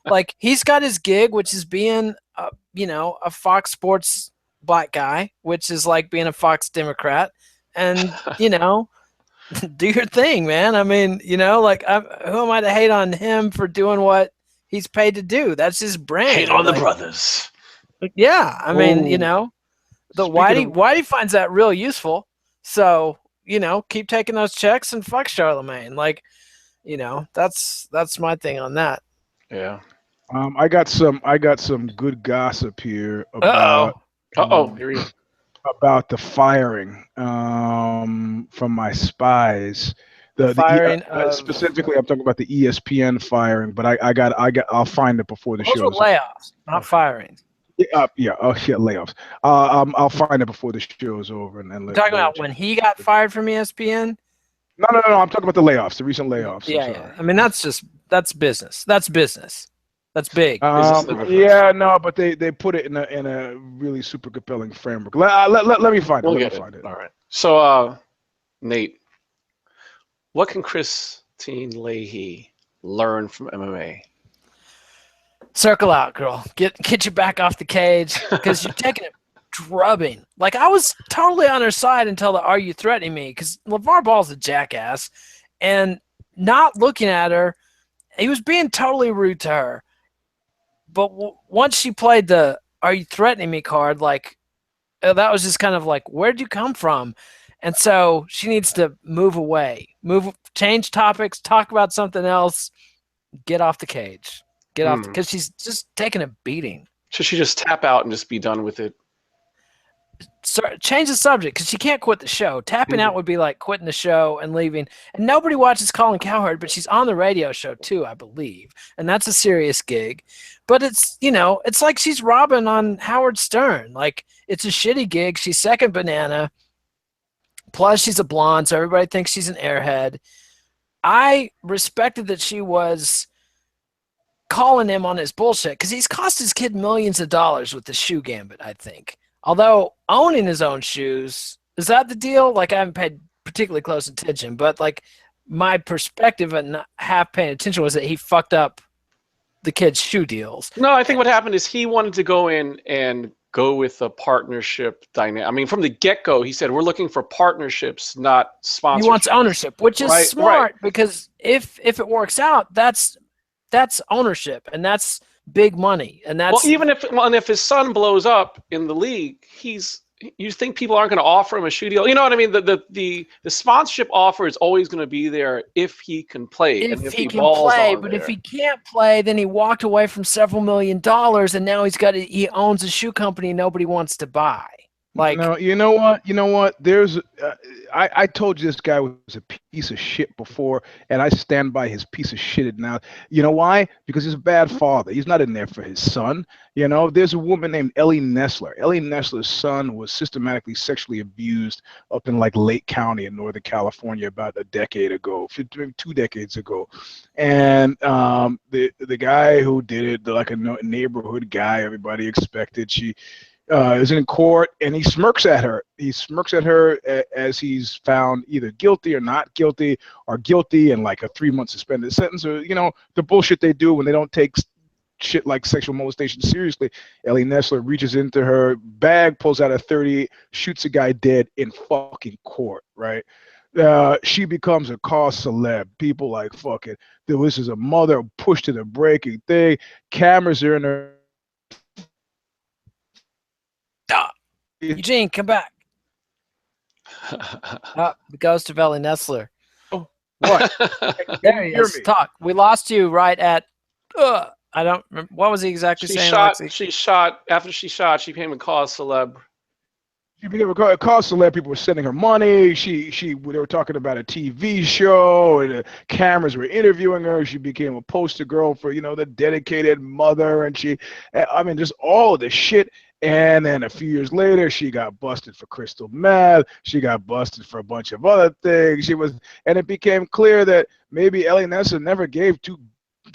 like, he's got his gig, which is being, a Fox Sports black guy, which is like being a Fox Democrat. And, do your thing, man. I mean, who am I to hate on him for doing what he's paid to do? That's his brand. Hate on the brothers. Yeah, I mean, the Whitey finds that real useful. So, keep taking those checks and fuck Charlemagne. Like, that's my thing on that. Yeah. I got some good gossip here about. Here we go. About the firing from my spies. The firing specifically, I'm talking about the ESPN firing, but I'll find it before the show. Layoffs, not firing. Layoffs. I'll find it before the show is over. And talking about when he got fired from ESPN. No. I'm talking about the layoffs, the recent layoffs. Yeah. I mean, that's business. That's That's big. Yeah, no, but they put it in a really super compelling framework. Let me find it. Let me find it. All right. So, Nate, what can Kristine Leahy learn from MMA? Circle out, girl. Get you back off the cage because you're taking it drubbing. Like, I was totally on her side until the "Are you threatening me?" Because Lavar Ball's a jackass, and not looking at her, he was being totally rude to her. But once she played the "Are you threatening me?" card, like, that was just kind of like, where'd you come from? And so she needs to move away, change topics, talk about something else, get off the cage. Get off, because she's just taking a beating. Should she just tap out and just be done with it? So, change the subject, because she can't quit the show. Tapping out would be like quitting the show and leaving. And nobody watches Colin Cowherd, but she's on the radio show too, I believe. And that's a serious gig. But it's, it's like she's Robin on Howard Stern. Like, it's a shitty gig. She's second banana. Plus, she's a blonde, so everybody thinks she's an airhead. I respected that she was calling him on his bullshit, because he's cost his kid millions of dollars with the shoe gambit, I think. Although owning his own shoes, is that the deal? Like, I haven't paid particularly close attention, but like, my perspective and half paying attention was that he fucked up the kid's shoe deals. No, I think what happened is he wanted to go in and go with a partnership dynamic. I mean, from the get-go, he said, we're looking for partnerships, not sponsorships. He wants ownership, which is smart, because if it works out, that's ownership, and that's big money, and that's even if his son blows up in the league, you think people aren't going to offer him a shoe deal? You know what I mean? The sponsorship offer is always going to be there if he can play. If he can play, but if he can't play, then he walked away from several $1 million, and now he owns a shoe company nobody wants to buy. Like, no, you know what? There's, I told you this guy was a piece of shit before, and I stand by his piece of shit now. You know why? Because he's a bad father. He's not in there for his son. There's a woman named Ellie Nessler. Ellie Nessler's son was systematically sexually abused up in like Lake County in Northern California about a decade ago, 2 decades ago, and the guy who did it, like a neighborhood guy, everybody expected. She is in court, and he smirks at her. He smirks at her as he's found either guilty or not guilty, or guilty and like a 3-month suspended sentence, or the bullshit they do when they don't take shit like sexual molestation seriously. Ellie Nessler reaches into her bag, pulls out a .30, shoots a guy dead in fucking court, right? She becomes a cause celeb. People like, fucking, this is a mother pushed to the breaking thing. Cameras are in her. Eugene, come back. The ghost of Ellie Nessler. What? There he is. Talk. We lost you right at. I don't remember. What was he exactly saying? After she shot, she became a cause celeb. She became a cause celeb. People were sending her money. They were talking about a TV show, and the cameras were interviewing her. She became a poster girl for the dedicated mother, and just all of this shit. And then a few years later, she got busted for crystal meth. She got busted for a bunch of other things. And it became clear that maybe Ellie Nessler never gave two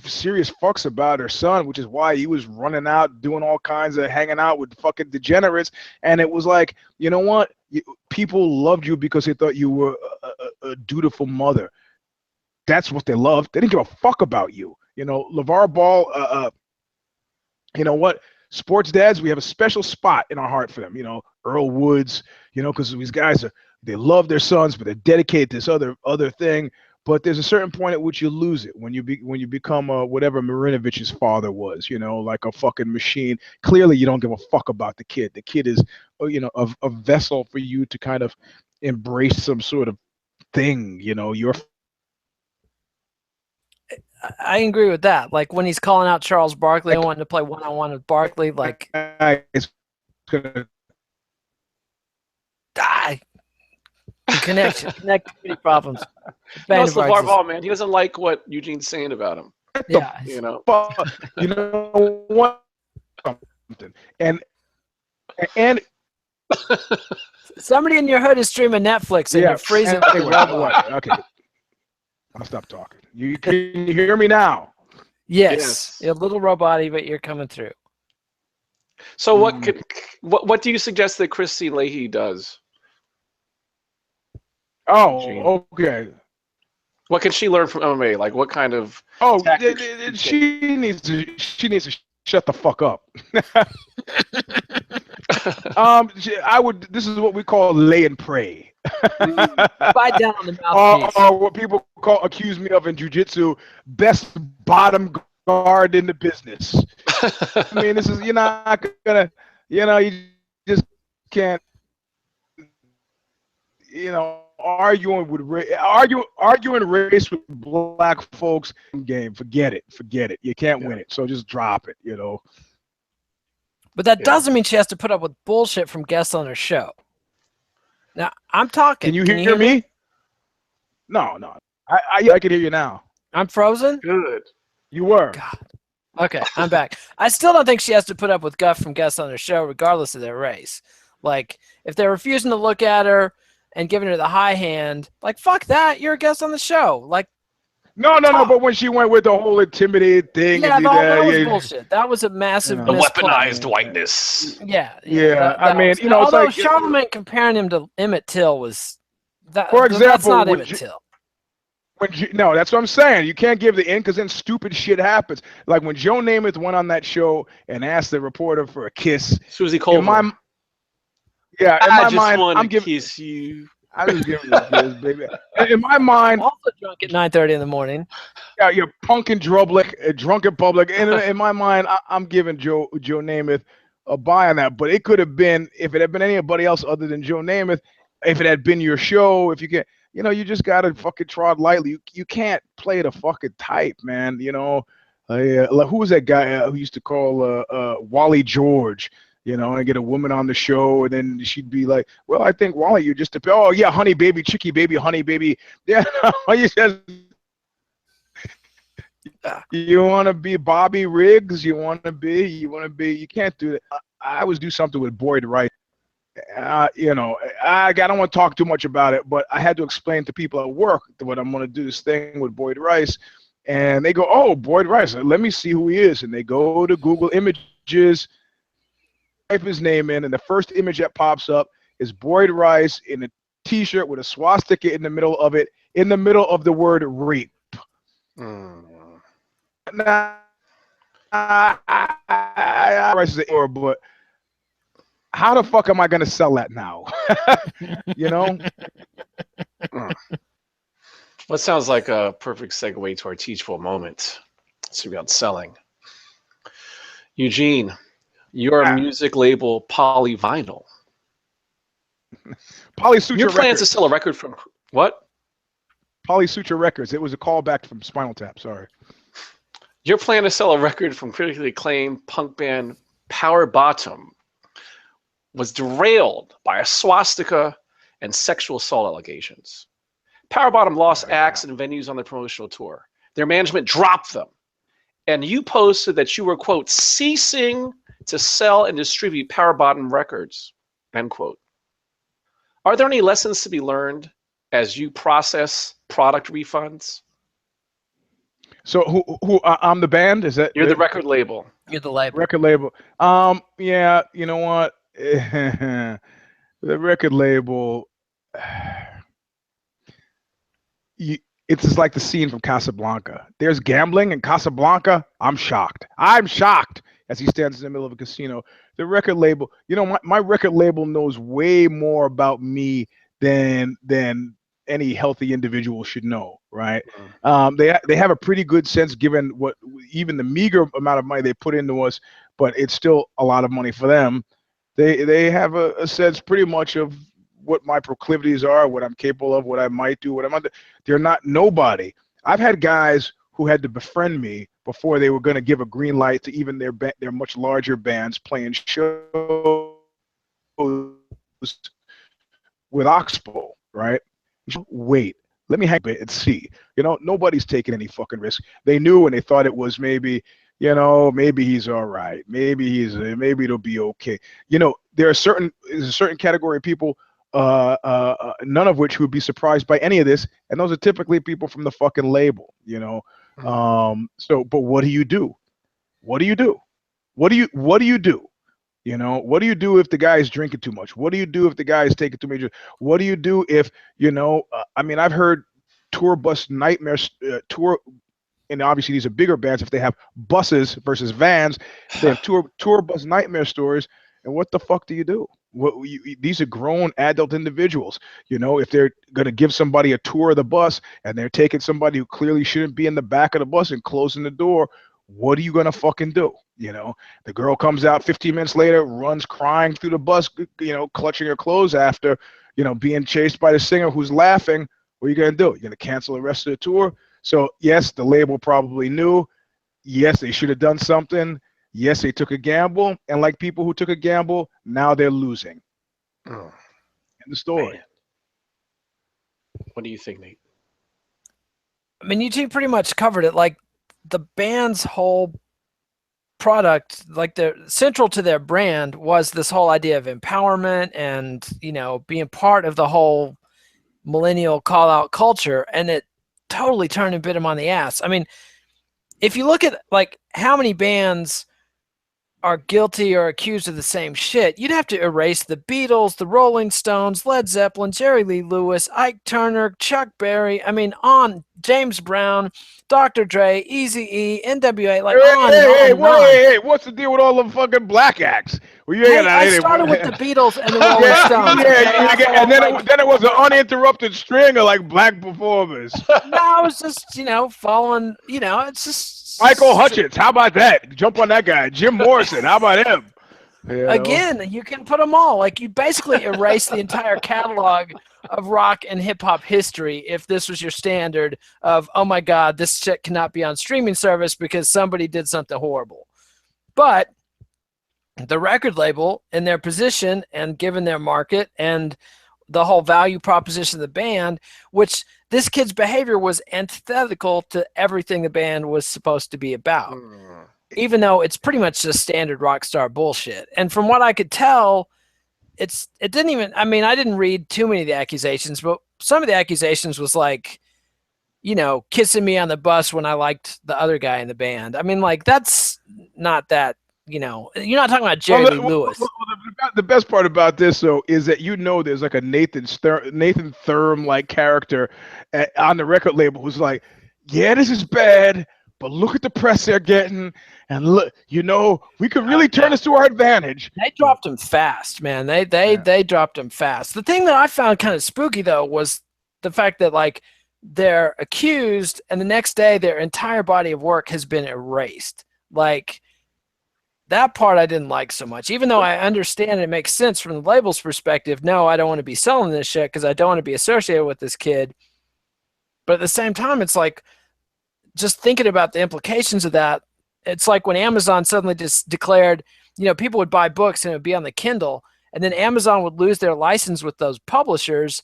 serious fucks about her son, which is why he was running out, doing all kinds of hanging out with fucking degenerates. And it was like, you know what? People loved you because they thought you were a dutiful mother. That's what they loved. They didn't give a fuck about you. Lavar Ball, you know what? Sports dads, we have a special spot in our heart for them. Earl Woods, because these guys they love their sons, but they're dedicated to this other thing. But there's a certain point at which you lose it when you become whatever Marinovich's father was, like a fucking machine. Clearly, you don't give a fuck about the kid. The kid is, a vessel for you to kind of embrace some sort of thing. I agree with that. Like, when he's calling out Charles Barkley and wanting to play one-on-one with Barkley, like, it's gonna die. Connectivity problems. It's Lavar Ball, man. He doesn't like what Eugene's saying about him. Yeah. You know what? And somebody in your hood is streaming Netflix, and you're freezing. Okay, I'll stop talking. Can you hear me now? Yes. A little robot-y, but you're coming through. So what do you suggest that Kristine Leahy does? Oh, okay. What can she learn from MMA? Like what kind of she needs to shut the fuck up. This is what we call lay and pray. Bite down on the mouthpiece. Or what people accuse me of in jiu-jitsu, best bottom guard in the business. I mean, this is, you're not gonna, you just can't, arguing race with black folks game. Forget it. You can't win it. So just drop it. But that doesn't mean she has to put up with bullshit from guests on her show. Now I'm talking. Can you hear me? No. I can hear you now. I'm frozen. Good. You were. God. Okay, I'm back. I still don't think she has to put up with guff from guests on her show, regardless of their race. Like, if they're refusing to look at her and giving her the high hand, like, fuck that. You're a guest on the show. Like, no. But when she went with the whole intimidated thing, that was bullshit. That was a massive the weaponized whiteness. Yeah. I mean, although it's like Charlemagne comparing him to Emmett Till was that. For example, that's not Emmett Till. No, that's what I'm saying. You can't give the end because then stupid shit happens. Like when Joe Namath went on that show and asked the reporter for a kiss. Susie Colvin. I just want to kiss you. I just give him a kiss, baby. In my mind, also drunk at 9:30 in the morning. Yeah, you're drunk in public. And in my mind, I'm giving Joe Namath a buy on that. But it could have been, if it had been anybody else other than Joe Namath, if it had been your show, if you can, you just gotta fucking trod lightly. You can't play the fucking type, man. Like, who was that guy who used to call Wally George? And get a woman on the show, and then she'd be like, "Well, I think Wally, you're just honey baby, chicky baby, honey baby." Yeah, you want to be Bobby Riggs? You can't do that. I always do something with Boyd Rice. I don't want to talk too much about it, but I had to explain to people at work what I'm going to do this thing with Boyd Rice, and they go, "Oh, Boyd Rice, let me see who he is," and they go to Google Images. Type his name in, and the first image that pops up is Boyd Rice in a t-shirt with a swastika in the middle of it, in the middle of the word rape. Now, Rice is an error, but how the fuck am I going to sell that now? That sounds like a perfect segue to our teachable moment. It's about selling. Eugene, your music label Polyvinyl. Polysuture Your plan Records. to sell a record from what? Polysuture Records. It was a callback from Spinal Tap. Sorry. Your plan to sell a record from critically acclaimed punk band Power Bottom was derailed by a swastika and sexual assault allegations. Power Bottom lost acts and venues on their promotional tour. Their management dropped them. And you posted that you were, quote, ceasing to sell and distribute Power Bottom records, end quote. Are there any lessons to be learned as you process product refunds? So who I'm the band? Is that you're the record label? You're the label. Record label. Yeah, you know what? The record label. It's just like the scene from Casablanca. There's gambling in Casablanca. I'm shocked as he stands in the middle of a casino. The record label, my record label knows way more about me than any healthy individual should know, right? They have a pretty good sense given what even the meager amount of money they put into us, but it's still a lot of money for them. They have a sense pretty much of what my proclivities are, what I'm capable of, what I might do, what I'm under. They're not nobody. I've had guys who had to befriend me before they were going to give a green light to even their much larger bands playing shows with Oxbow, right? Wait, let me hang a bit and see. Nobody's taking any fucking risk. They knew and they thought it was maybe he's all right. Maybe it'll be okay. There's a certain category of people. none of which would be surprised by any of this. And those are typically people from the fucking label, you know. But what do you do? What do you do? What do you do? You know, what do you do if the guy is drinking too much? What do you do if the guy is taking too many? What do you do if, you know, I mean, I've heard tour bus nightmares, and obviously these are bigger bands. If they have buses versus vans, they have tour bus nightmare stories. And what the fuck do you do? These are grown adult individuals. You know, if they're going to give somebody a tour of the bus and they're taking somebody who clearly shouldn't be in the back of the bus and closing the door, what are you going to fucking do? You know, the girl comes out 15 minutes later, runs crying through the bus, you know, clutching her clothes after, you know, being chased by the singer who's laughing. What are you going to do? You're going to cancel the rest of the tour? So, yes, the label probably knew. Yes, they should have done something. Yes, they took a gamble. And like people who took a gamble, now they're losing. In the story. Man. What do you think, Nate? I mean, you two pretty much covered it. Like, the band's whole product, like the central to their brand, was this whole idea of empowerment and, you know, being part of the whole millennial call out culture. And it totally turned and bit them on the ass. I mean, if you look at like how many bands are guilty or accused of the same shit, you'd have to erase the Beatles, the Rolling Stones, Led Zeppelin, Jerry Lee Lewis, Ike Turner, Chuck Berry. I mean, on James Brown, Dr. Dre, Eazy-E, NWA, like hey, what's the deal with all the fucking black acts? Well, I started with the Beatles and the Rolling Stones. And then it was an uninterrupted string of like black performers. No, I was just, you know, following, you know, it's just Michael Hutchence, how about that? Jump on that guy. Jim Morrison, how about him? You know? Again, you can put them all. Like, you basically erase the entire catalog of rock and hip hop history if this was your standard of, oh my God, this shit cannot be on streaming service because somebody did something horrible. But the record label, in their position and given their market and the whole value proposition of the band, which this kid's behavior was antithetical to everything the band was supposed to be about, even though it's pretty much just standard rock star bullshit. And from what I could tell, it didn't even, I mean, I didn't read too many of the accusations, but some of the accusations was like, you know, kissing me on the bus when I liked the other guy in the band. I mean, like, that's not that, you know, you're not talking about Jerry Lee Lewis. The best part about this, though, is that, you know, there's like a Nathan Thurm like character on the record label who's like, yeah, this is bad, but look at the press they're getting, and look, you know, we could really turn this to our advantage. They dropped him fast, man. They dropped him fast. The thing that I found kind of spooky, though, was the fact that, like, they're accused, and the next day their entire body of work has been erased. Like, that part I didn't like so much, even though I understand it makes sense from the label's perspective. No, I don't want to be selling this shit because I don't want to be associated with this kid. But at the same time, it's like, just thinking about the implications of that, it's like when Amazon suddenly just declared, you know, people would buy books and it would be on the Kindle, and then Amazon would lose their license with those publishers,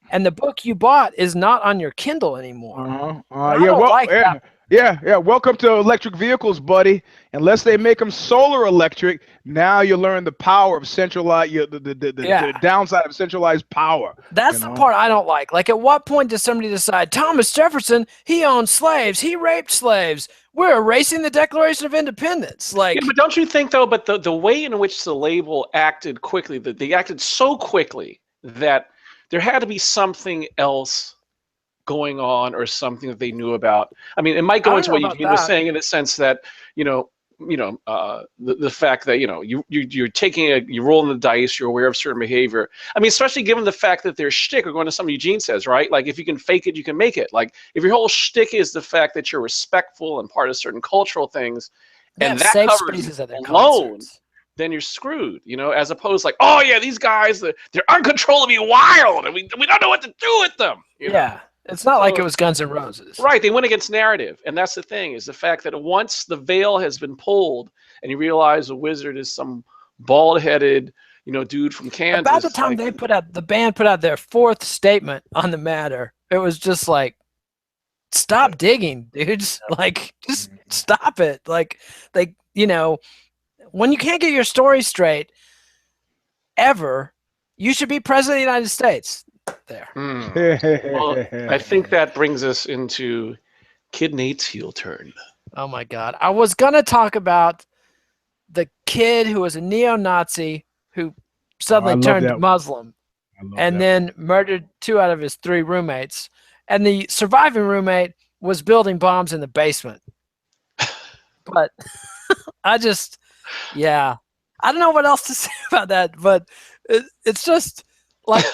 and the book you bought is not on your Kindle anymore. Welcome to electric vehicles, buddy. Unless they make them solar electric, now you learn the power of centralized, the downside of centralized power. That's the part I don't like. Like, at what point does somebody decide, Thomas Jefferson, he owned slaves, he raped slaves, we're erasing the Declaration of Independence? Like, but don't you think, though, but the way in which the label acted quickly, that they acted so quickly that there had to be something else going on, or something that they knew about. I mean, it might go into what Eugene was saying, in the sense that, the fact that, you're rolling the dice, you're aware of certain behavior. I mean, especially given the fact that their shtick, or going to something Eugene says, right? Like, if you can fake it, you can make it. Like, if your whole shtick is the fact that you're respectful and part of certain cultural things, and that covers alone, then you're screwed, as opposed to, like, oh yeah, these guys, they're uncontrollably wild, and we don't know what to do with them. It's not like it was Guns N' Roses. Right. They went against narrative. And that's the thing, is the fact that once the veil has been pulled and you realize the wizard is some bald-headed, dude from Kansas. About the time the band put out their fourth statement on the matter, it was just like, stop digging, dudes. Like, just stop it. Like, when you can't get your story straight ever, You should be president of the United States. There. Well, I think that brings us into Kid Nate's heel turn. Oh my God. I was going to talk about the kid who was a neo-Nazi who suddenly turned Muslim and then murdered 2 out of his 3 roommates. And the surviving roommate was building bombs in the basement. But I don't know what else to say about that, but it's just like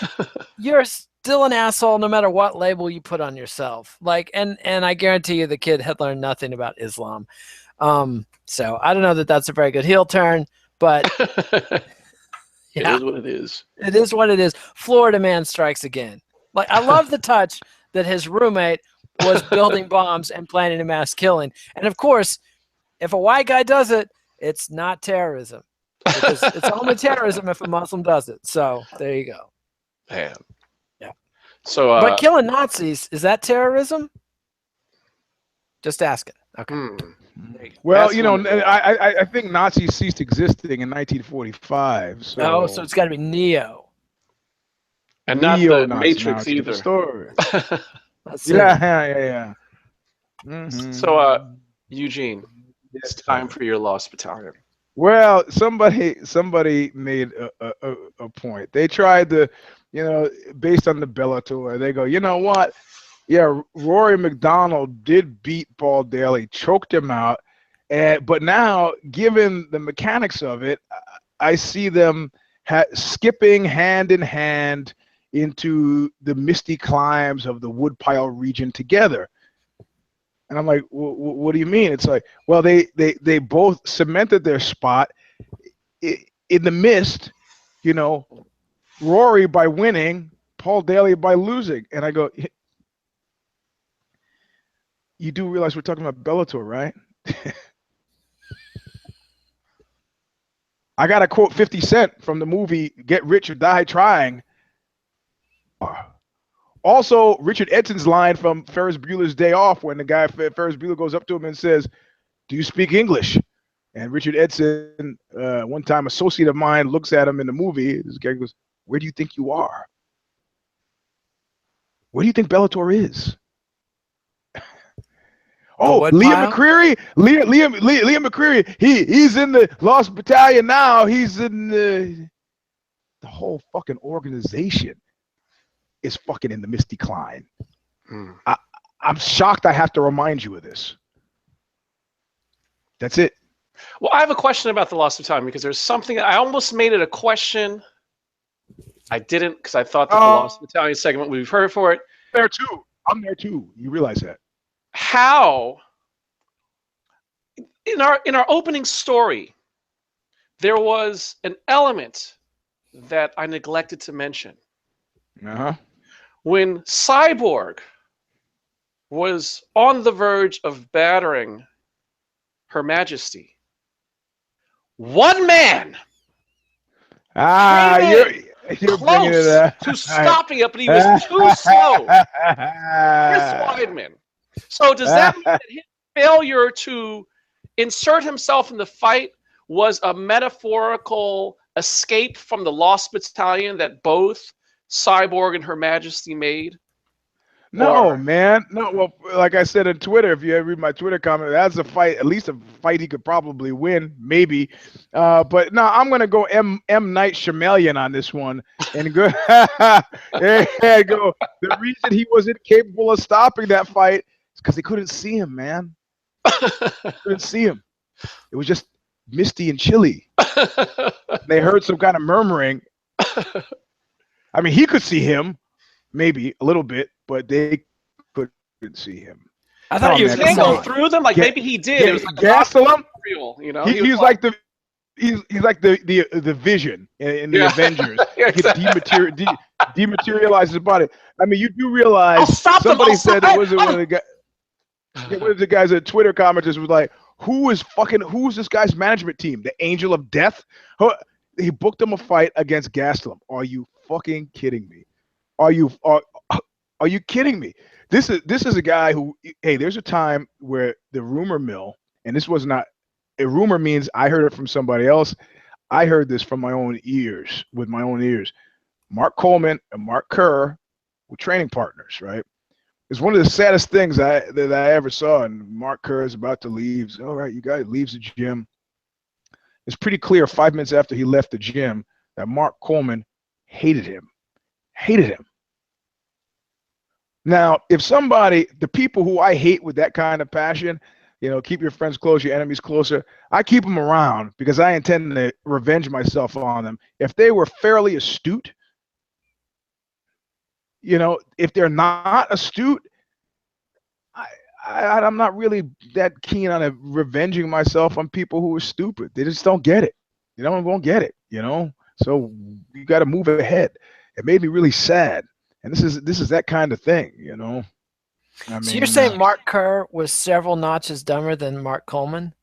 you're still an asshole no matter what label you put on yourself. Like, and I guarantee you the kid had learned nothing about Islam. So I don't know that that's a very good heel turn, but It is what it is. It is what it is. Florida man strikes again. Like, I love the touch that his roommate was building bombs and planning a mass killing. And of course, if a white guy does it, it's not terrorism. Because it's only terrorism if a Muslim does it. So there you go. Man. Yeah. So, but killing Nazis, is that terrorism? Just ask it. Okay. Well, I think Nazis ceased existing in 1945. So. Oh, so it's got to be Neo. And not the Matrix either. Story. That's yeah. So, Eugene, it's time for your Lost Battalion. Well, somebody made a point. They tried to, based on the Bellator, they go, you know what? Yeah, Rory McDonald did beat Paul Daly, choked him out, but now, given the mechanics of it, I see them skipping hand in hand into the misty climbs of the Woodpile region together. And I'm like, what do you mean? It's like, well, they both cemented their spot in the mist, Rory by winning, Paul Daly by losing. And I go, you do realize we're talking about Bellator, right? I got to quote 50 Cent from the movie Get Rich or Die Trying. Also, Richard Edson's line from Ferris Bueller's Day Off when the guy, Ferris Bueller, goes up to him and says, do you speak English? And Richard Edson, one time associate of mine, looks at him in the movie. This guy goes, where do you think you are? Where do you think Bellator is? Oh, Liam McCreary, Liam McCreary. He's in the Lost Battalion now. He's in the whole fucking organization is fucking in the misty decline. I'm shocked I have to remind you of this. That's it. Well, I have a question about the Lost Battalion because there's something I almost made it a question. I didn't because I thought that the Lost Battalion segment we've heard for it. There too. I'm there too. You realize that? How in our opening story there was an element that I neglected to mention. When Cyborg was on the verge of battering Her Majesty, one man you're bringing it up. to stopping it, but he was too slow. Chris Weidman. So does that mean that his failure to insert himself in the fight was a metaphorical escape from the Lost Battalion that both Cyborg and Her Majesty made? No, man. No, well, like I said on Twitter, if you ever read my Twitter comment, that's a fight, at least a fight he could probably win, maybe. But no, I'm gonna go M. Night Shyamalan on this one and go. And go. The reason he wasn't capable of stopping that fight is because they couldn't see him, man. Couldn't see him. It was just misty and chilly. They heard some kind of murmuring. I mean, he could see him, maybe a little bit, but they couldn't see him. I thought he was going to go through them. Like maybe he did. It was like Gastelum. He's like the Vision in the Avengers. Exactly. He dematerializes his body. I mean, you do realize somebody said that was one of the guys. One of the guys at Twitter commenters was like, who's this guy's management team? The Angel of Death? He booked him a fight against Gastelum. Are you fucking kidding me? Are you kidding me? This is a guy who, hey, there's a time where the rumor mill, and this was not a rumor, means I heard it from somebody else. I heard this from my own ears, with my own ears. Mark Coleman and Mark Kerr were training partners, right? It's one of the saddest things that I ever saw. And Mark Kerr is about to leave. All right, you guys, leaves the gym. It's pretty clear 5 minutes after he left the gym that Mark Coleman hated him. Hated him. Now, if somebody, the people who I hate with that kind of passion, you know, keep your friends close, your enemies closer, I keep them around because I intend to revenge myself on them. If they were fairly astute, you know, if they're not astute, I'm not really that keen on revenging myself on people who are stupid. They just don't get it. They won't get it, you know? So you got to move ahead. It made me really sad. And this is that kind of thing, you know? I mean, so you're saying Mark Kerr was several notches dumber than Mark Coleman?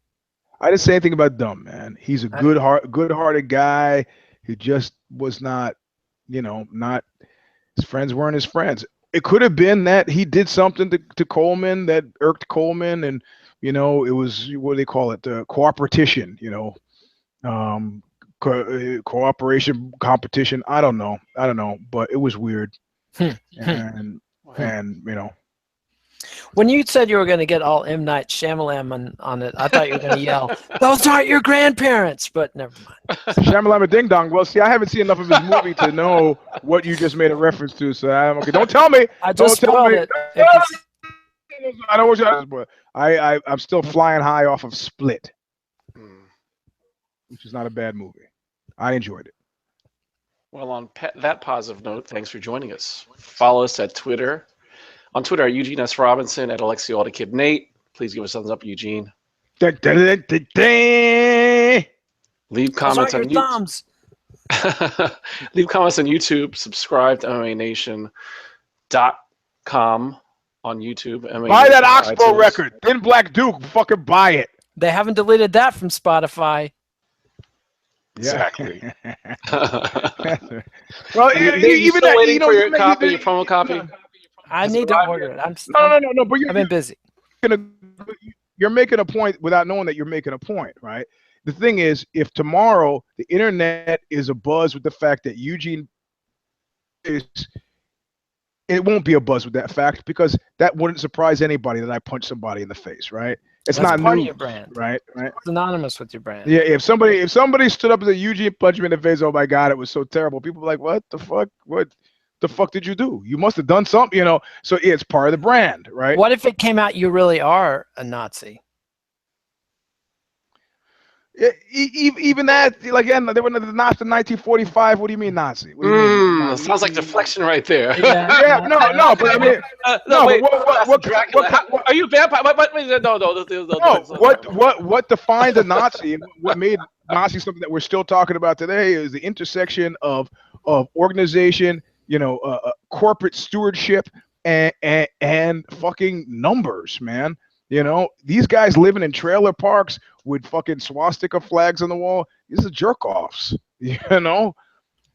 I didn't say anything about dumb, man. He's a good-hearted guy who just was not, you know, not, his friends weren't his friends. It could have been that he did something to Coleman that irked Coleman, and, you know, it was, what do they call it, cooperation, you know, cooperation, competition. I don't know, but it was weird. And you know, when you said you were going to get all M. Night Shyamalan on it, I thought you were going to yell, "Those aren't your grandparents!" But never mind. Shyamalan Ding Dong. Well, see, I haven't seen enough of his movie to know what you just made a reference to. So I'm okay. Don't tell me. I just spoiled it. I know what you're, but I'm still flying high off of Split, which is not a bad movie. I enjoyed it. Well, on that positive note, thanks for joining us. Follow us at Twitter. On Twitter, at Eugene S. Robinson, at Alexio the Kid Nate. Please give us a thumbs up, Eugene. Leave comments on YouTube. Leave comments on YouTube. Subscribe to MMANation.com on YouTube. Buy that Oxbow record. Thin Black Duke. Fucking buy it. They haven't deleted that from Spotify. Exactly. Well, even that, waiting you know, for your copy, your promo copy. I need to order it. No. But I've been busy. You're making a point without knowing that you're making a point, right? The thing is, if tomorrow the internet is abuzz with the fact that Eugene is, it won't be abuzz with that fact because that wouldn't surprise anybody that I punch somebody in the face, right? It's not part new, of your brand, right? It's synonymous with your brand. Yeah, if somebody stood up as a Eugene punched me in the face, oh my God, it was so terrible. People were like, what the fuck? What the fuck did you do? You must have done something, you know. So it's part of the brand, right? What if it came out you really are a Nazi? Even that, like, again, they were the Nazi in 1945. What do you mean Nazi? What do you mean? Sounds like deflection right there. Yeah, no, but I mean, wait, what are you a vampire? What defines a Nazi and what made Nazi something that we're still talking about today is the intersection of organization, you know, corporate stewardship, and fucking numbers, man. You know, these guys living in trailer parks with fucking swastika flags on the wall. These are jerk-offs, you know?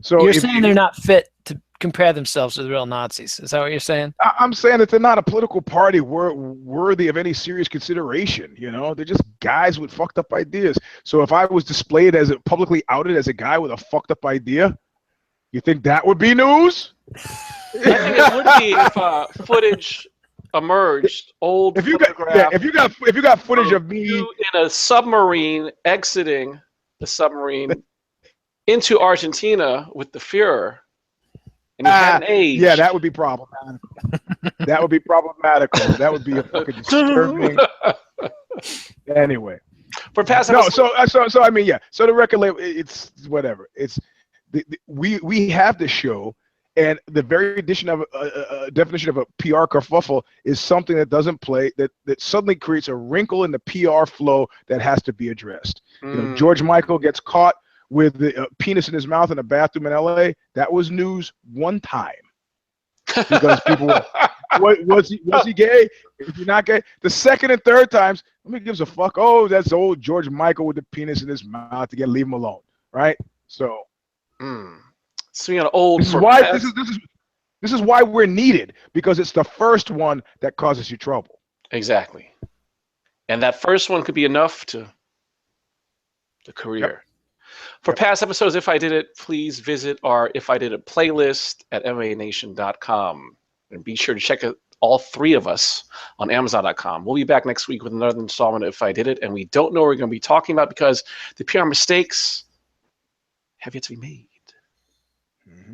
So you're saying they're not fit to compare themselves to the real Nazis. Is that what you're saying? I'm saying that they're not a political party worthy of any serious consideration, you know? They're just guys with fucked up ideas. So if I was displayed as publicly outed as a guy with a fucked up idea, you think that would be news? I think it would be if footage emerged, old if you got footage of me in a submarine exiting the submarine into Argentina with the Fuhrer, and he hadn't aged. Yeah, that would be problematical. That would be problematical. That would be a fucking disturbing. Anyway, for past so I mean, yeah. So the record label, it's whatever. It's we have the show. And the very definition of a PR kerfuffle is something that doesn't play, that suddenly creates a wrinkle in the PR flow that has to be addressed. You know, George Michael gets caught with the penis in his mouth in a bathroom in LA. That was news one time because people were, was he gay? Is he not gay? The second and third times, nobody gives a fuck. Oh, that's old George Michael with the penis in his mouth. To leave him alone, right? So. So you know, old. This is why we're needed, because it's the first one that causes you trouble. Exactly, and that first one could be enough to the career. Yep. For past episodes, If I Did It, please visit our If I Did It playlist at MMANation.com. And be sure to check out all three of us on Amazon.com. We'll be back next week with another installment of If I Did It, and we don't know what we're going to be talking about because the PR mistakes have yet to be made. Mm-hmm.